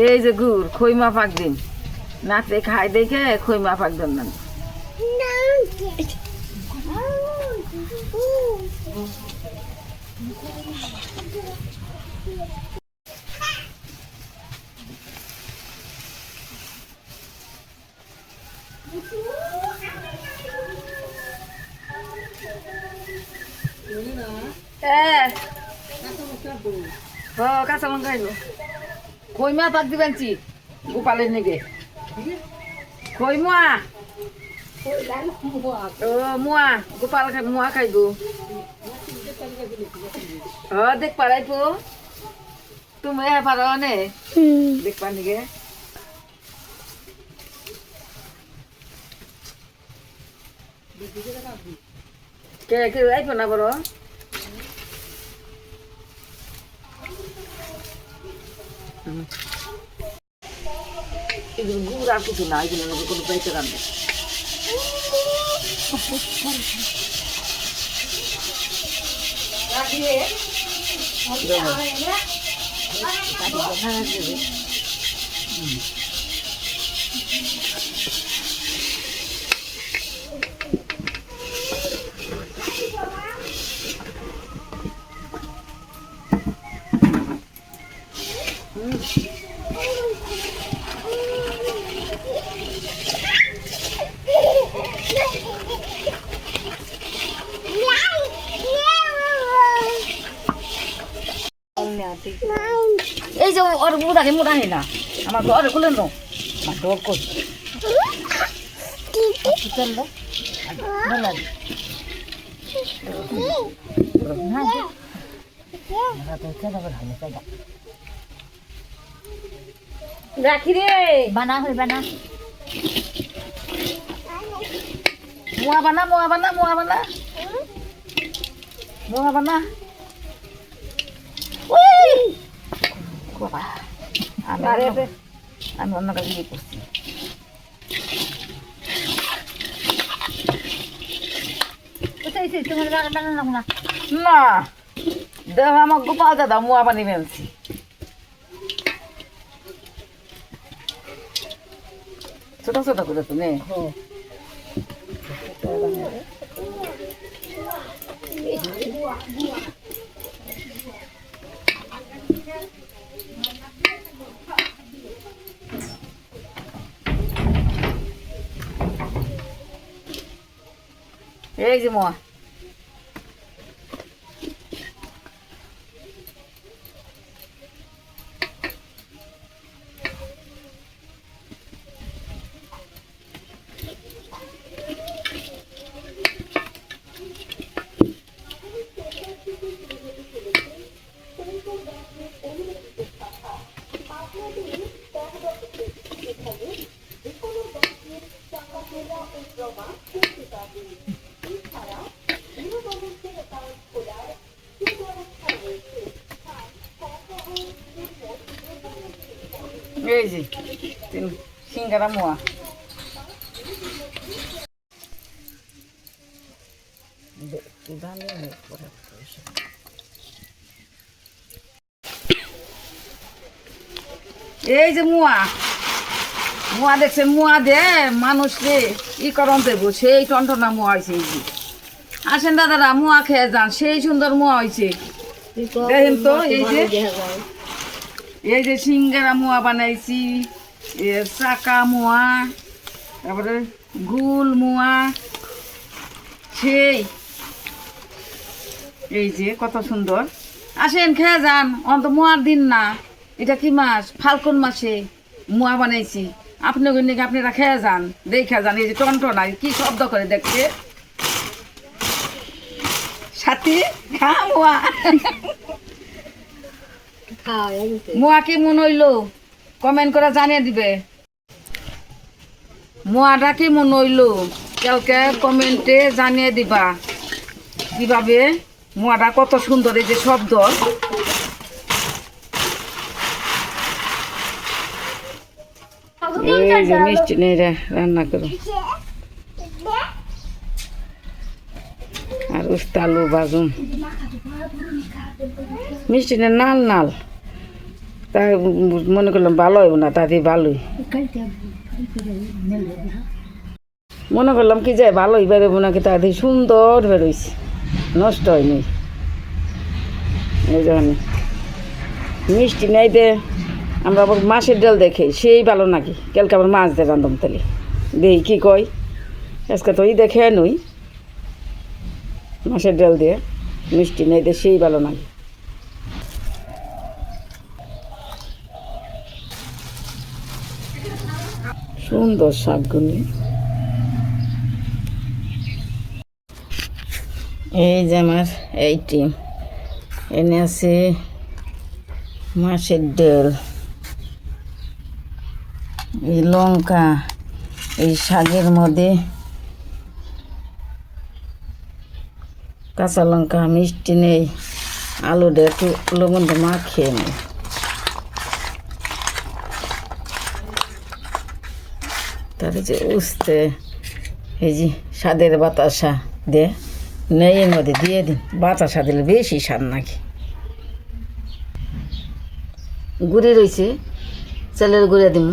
এই যে গুড় খইমা পাক দিন নাচে খাই দেখে খইমা পাক দেন না কাঁচা লঙ্কা এলো খইমা পাক দিবেন চি গোপালের নেগে খইমা ও মুয়া গোপাল মুয়া খাইব দেখ পারাইবো তুমি পারো নে দেখবা নিগে কে কে আইব না বড় এগুলো গুড় আর কিছু না এগুলো কোনো পেয়েছে রান্না এই যে ওর মুড়াকে মুড়া হে না আমার ঘরে খুলে নো আমার ডর কর রাখি রে বানা হয়ে বানা মুয়া বানা মুয়া বানা মুয়া বানা মুয়া বানা আমি অন্য কাছে ইয়ে করছি না দেখ আমার গোপাল দাদা মুয়া পানি মেলছি ছোট ছোট করে তুমি এই যে মোয়া এই যে সিঙ্গারা মোয়া এই যে মুয়া মুয়া দেখছেন মুয়া দে মানুষকে ই করন দেবো সেই টনটনা মুয়া হয়েছে এই যে আসেন দাদারা মুয়া খেয়ে যান সেই সুন্দর মুয়া হয়েছে দেখেন তো এই যে সিঙ্গারা মুয়া বানাইছি চাকা মুয়া তারপরে গুল মুয়া সেই এই যে কত সুন্দর আসেন খেয়ে যান অন্ত মুয়ার দিন না এটা কি মাস ফাল্গুন মাসে মুয়া বানাইছি আপনারা খেয়ে যান দেখে যান এই যে টনটনা কি শব্দ করে দেখছে সাথী খা মুয়া মুয়া কি মন হইল কমেন্ট করে জানিয়ে দিবে মুয়াটা কি মন হইল কালকে কমেন্টে জানিয়ে দিবা কিভাবে মুয়াটা কত সুন্দর এই যে শব্দ এই যে মিষ্টি নেড়ে রান্না করো আর উস্তা আলু বাজুন মিষ্টি নাল নাল তা মনে করলাম ভালো হইব না, তাতে ভালোই মনে করলাম কি যায় ভালোই বেরোবো নাকি, তাতে সুন্দর বেরোইছে, নষ্ট হয়নি। এই জন্য মিষ্টি নাই দে আমরা আবার মাছের ডাল দেখে সেই ভালো নাকি, কালকে আবার মাছ দে রান্ধম তাহলে দেই কী কয়। আজকে তো এই দেখে নই মাছের ডাল দিয়ে মিষ্টি নেই দে সেই ভালো নাকি। সুন্দর শাকগুলি, এই যে আমার এই টিম এনে আছে মাছের ডাল, এই লঙ্কা, এই শাকের মধ্যে কাঁচা লঙ্কা, মিষ্টি নেই, আলুটা একটু লবণ দিয়ে মাখিয়ে নেই। তার যে উস্তে এই যে স্বাদের বাতাসা দিয়ে নেই এর মধ্যে দিয়ে দিন, বাতাসা দিলে বেশি স্বাদ নাকি। গুড়ি রয়েছে চালের গুঁড়া দিম,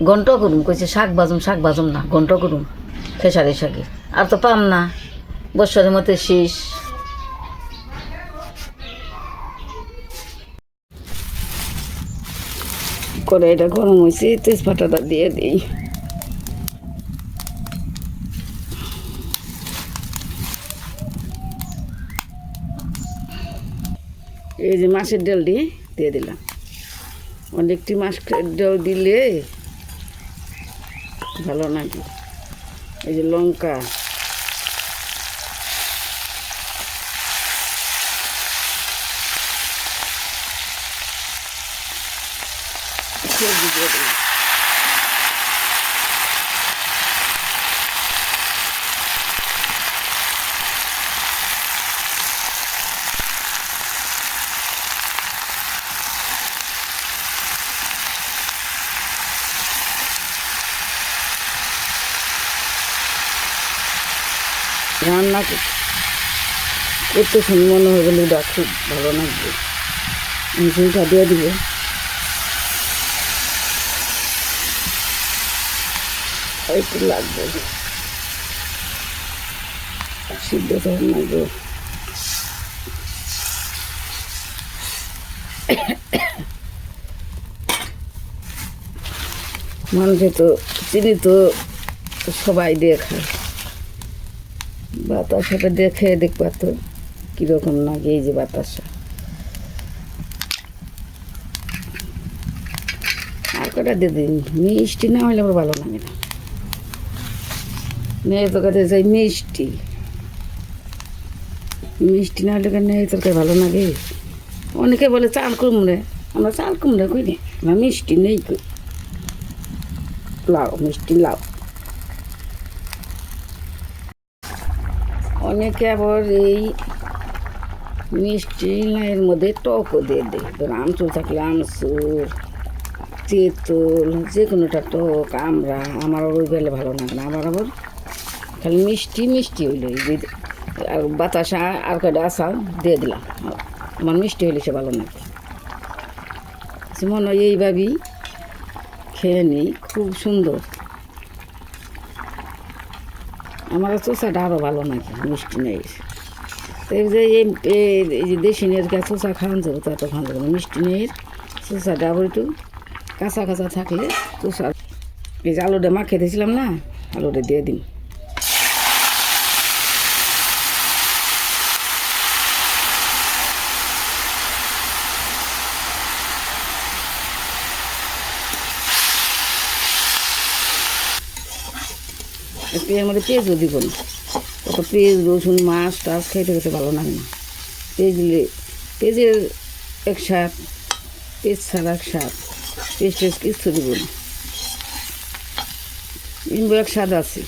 ঘন্ট করুম কইছে শাক বাজুম না, ঘন্ট করুম খেসারি শাকে, আর তো পাম না বৎসরের মধ্যে শেষ। কড়াইটা গরম হয়েছে, তেজপাতাটা দিয়ে দিই। এই যে মাছের ডালটি দিয়ে দিলাম, অনেকটি মাছের ডাল দিলে ভালো নাকি। এই যে লঙ্কা, সবজি দিয়ে দিলাম। রান্না করতে শুনে মনে হয়ে গেল এটা খুব ভালো লাগবে, মিশিংটা দিয়ে দিব। একটু লাগবে সিদ্ধ তখন লাগবে। মানুষে তো চিনি তো সবাই দিয়ে খায়, বাতাসাটা দেখে দেখবা তো কীরকম লাগে। এই যে বাতাসা আর কটা দিয়ে দিন, মিষ্টি না হলে আমার ভালো লাগে না। মেয়ের তরকারি চাই মিষ্টি, মিষ্টি না হলে কেন এই তরকারি ভালো লাগে। অনেকে বলে চাল কুমড়ে, আমরা চাল কুমড়ে কই নি, আমরা মিষ্টি নেই কই, লাও মিষ্টি লাও। অনেকে আবার এই মিষ্টি এর মধ্যে টকও দিয়ে দেয়, ধরো আমচুর থাকলে আমচুর, তেঁতুল, যে কোনোটা টক, আমরা আমার ওই গেলে ভালো লাগে না। আমার আবার খালি মিষ্টি মিষ্টি হইলে আর বাতাসা আর কয়টা আসাল দিয়ে দিলাম, আমার মিষ্টি হইলে সে ভালো লাগে। মনে হয় এইভাবেই খেয়ে নিই, খুব সুন্দর। আমার চোষাটা আরও ভালো লাগে, মিষ্টি নেই। এই যে এই যে দেশি নেই চোষা খাওয়ান যাবো, তা তো খাওয়ান যাবো না, মিষ্টি নেই চোষাটা আবার একটু কাঁচা কাঁচা থাকলে চোষা। এই যে আলুটা মাখিয়ে দিয়েছিলাম না, আলুটা দিয়ে দিন। এর মধ্যে পেঁয়াজও দিব না, কত পেঁয়াজ রসুন মাছ টাছ খেতে খেতে ভালো লাগে না। পেঁয়াজ দিলে পেঁয়াজের এক স্বাদ, পেঁয়াজ ছাড়া এক স্বাদ, পেঁয়াজ টেজ কিছু দিব না, নিম্বু এক স্বাদ আছে।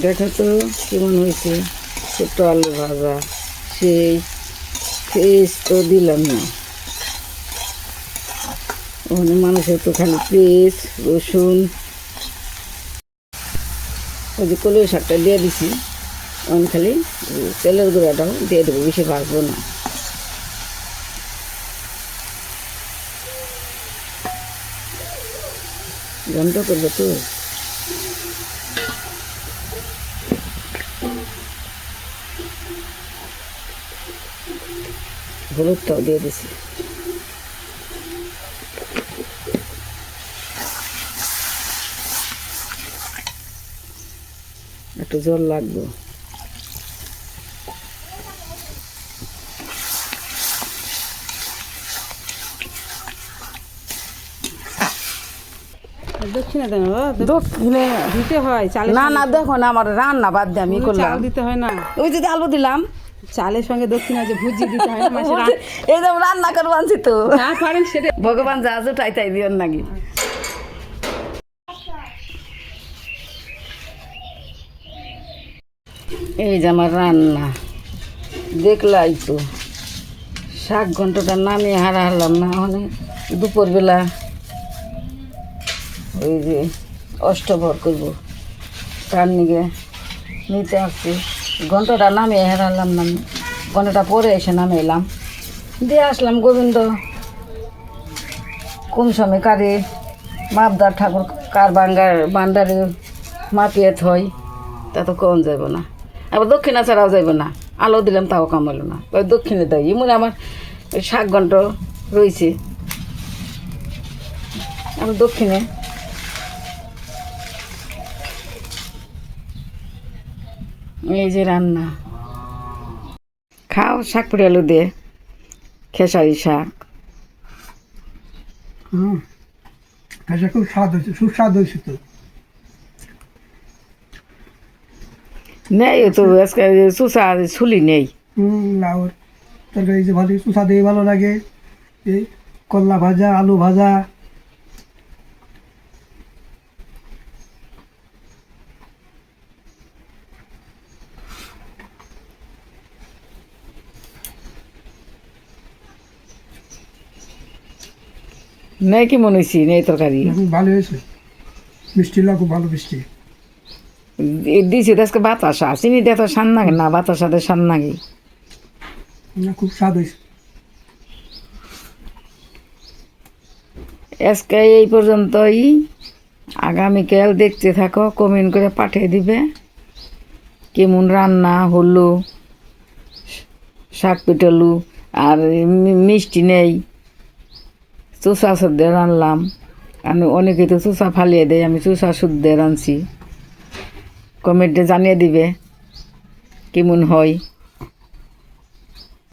দেখো তো কেমন হয়েছে ছোট্ট আলু ভাজা, সেই পেঁয়াজ তো দিলাম না, ওখানে মানুষের তো খালি পেঁয়াজ রসুন। ওই যে কলই শাকটা দিয়ে দিছি, এখন খালি তেলের গুঁড়াটাও দিয়ে দেবো, বেশি ভাজবো না। ঘন্ট করবো তো, হলুদটাও দিয়ে দিছি। একটু জল লাগবে। দক্ষিণে দেন দক্ষিণে দিতে হয় চালের না না, দেখো না আমার রান্না বাদ দিয়ে আমি করলাম। চাল দিতে হয় না, ওই যদি আলু দিলাম, চালের সঙ্গে দক্ষিণা যে ভুজি দিতে হয় না মাসে এই যে রান্না করবো আনছি তো, যা পারেন সেটা। ভগবান যা জোটাই তাই দিও নাকি। এই যে আমার রান্না দেখলাই তো, শাক ঘন্টটা নামিয়ে হারালাম না, মানে দুপুরবেলা ওই যে অষ্টভর করবো তার নিগে নিতে আসছি। ঘন্টটা নামিয়ে হারালাম না, ঘন্টটা পরে এসে নামিলাম, দিয়ে আসলাম গোবিন্দ কোন সময় কারে মাপদার ঠাকুর কার বান্ডারে মাপিয়ে থই, তা তো কম যাব না। আবার দক্ষিণা ছাড়াও যাইব না, আলো দিলাম তাও কামালো না, ওই দক্ষিণে দেয় এমন আমার ওই শাক ঘন্ট রয়েছে। আবার দক্ষিণে এই যে রান্না, খাও শাক পুরি আলু দিয়ে, খেসারি শাক। আচ্ছা, খুব স্বাদ হয়েছে, সুস্বাদ হয়েছে তো। নেই তো আজকে চুষা ছুলি নেই। লাউর তরকারি যে ভালো সুস্বাদ দিয়ে ভালো লাগে, এই করলা ভাজা, আলু ভাজা। নেই কি মনে হয়েছি নেই তরকারি ভালো হয়েছে, মিষ্টি লাউ খুব ভালো মিষ্টি। দিয়েছি আজকে বাতাসা, চিনি দিয়ে তো সান লাগে না, বাতাসাতে সান লাগে। খুব স্বাদ হয়েছে। আজকে এই পর্যন্তই, আগামীকাল দেখতে থাকো, কমেন্ট করে পাঠিয়ে দিবে কেমন রান্না হলো। শাক পিটালু আর মিষ্টি নেই, চুষা শুদ্ধে রানলাম। আমি অনেকে তো চুষা ফালিয়ে দেয়, আমি চুষা শুদ্ধে রাঁধছি। কমেন্টে জানিয়ে দিবে কেমন হয়।